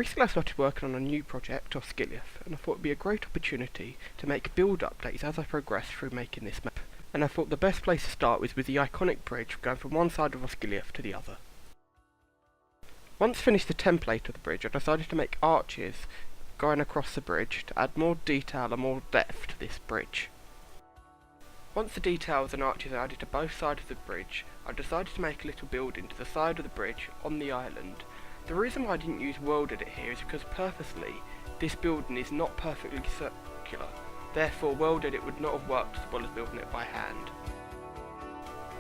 Recently I started working on a new project, Osgiliath, and I thought it would be a great opportunity to make build updates as I progress through making this map. And I thought the best place to start was with the iconic bridge going from one side of Osgiliath to the other. Once finished the template of the bridge, I decided to make arches going across the bridge to add more detail and more depth to this bridge. Once the details and arches are added to both sides of the bridge, I decided to make a little building to the side of the bridge on the island. The reason why I didn't use World Edit here is because purposely this building is not perfectly circular, therefore World Edit would not have worked as well as building it by hand.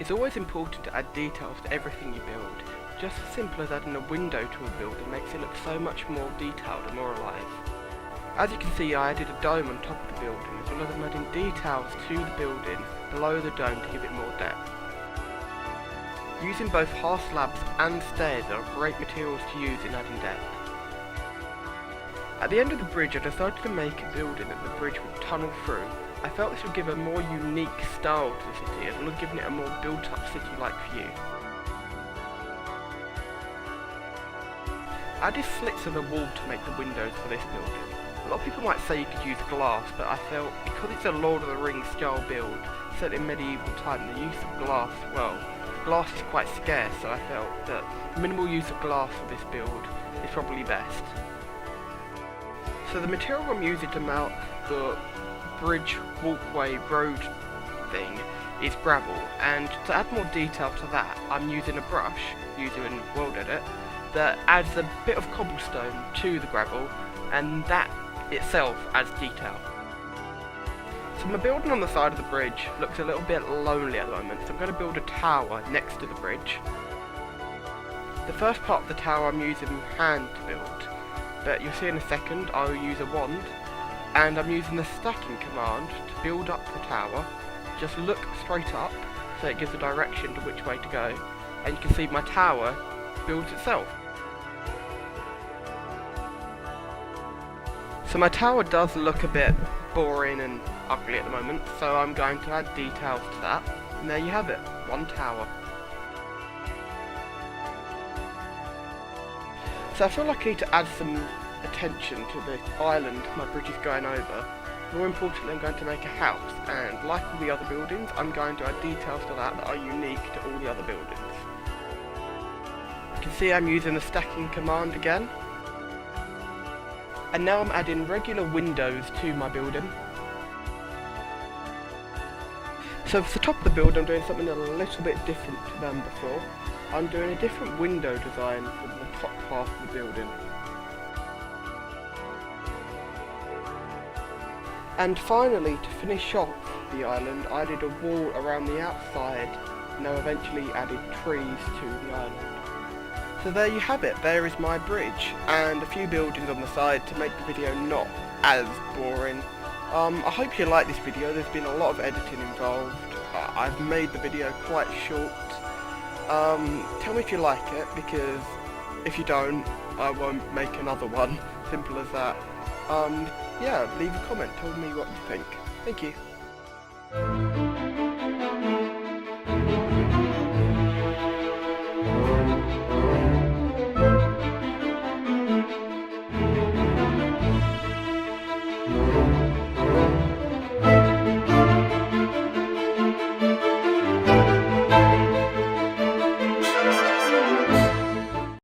It's always important to add details to everything you build. Just as simple as adding a window to a building makes it look so much more detailed and more alive. As you can see, I added a dome on top of the building, as well as I'm adding details to the building below the dome to give it more depth. Using both half slabs and stairs are great materials to use in adding depth. At the end of the bridge I decided to make a building that the bridge would tunnel through. I felt this would give a more unique style to the city, as well as giving it a more built up city-like view. I added slits of the wall to make the windows for this building. A lot of people might say you could use glass, but I felt because it's a Lord of the Rings style build, set in medieval time, the use of glass, well, glass is quite scarce, so I felt that minimal use of glass for this build is probably best. So the material I'm using to mount the bridge, walkway, road thing is gravel, and to add more detail to that I'm using a brush, using World Edit, that adds a bit of cobblestone to the gravel, and that itself adds detail. So my building on the side of the bridge looks a little bit lonely at the moment, so I'm going to build a tower next to the bridge. The first part of the tower I'm using hand to build, but you'll see in a second I will use a wand, and I'm using the stacking command to build up the tower. Just look straight up, so it gives a direction to which way to go, and you can see my tower builds itself. So my tower does look a bit boring and ugly at the moment, so I'm going to add details to that, and there you have it, one tower. So I feel like I need to add some attention to the island my bridge is going over. More importantly, I'm going to make a house, and like all the other buildings, I'm going to add details to that are unique to all the other buildings. You can see I'm using the stacking command again. And now I'm adding regular windows to my building. So for the top of the building I'm doing something a little bit different than before. I'm doing a different window design for the top half of the building. And finally, to finish off the island, I added a wall around the outside, and I eventually added trees to the island. So there you have it, there is my bridge, and a few buildings on the side to make the video not as boring. I hope you like this video. There's been a lot of editing involved. I've made the video quite short. Tell me if you like it, because if you don't, I won't make another one. Simple as that. Yeah, leave a comment, tell me what you think. Thank you.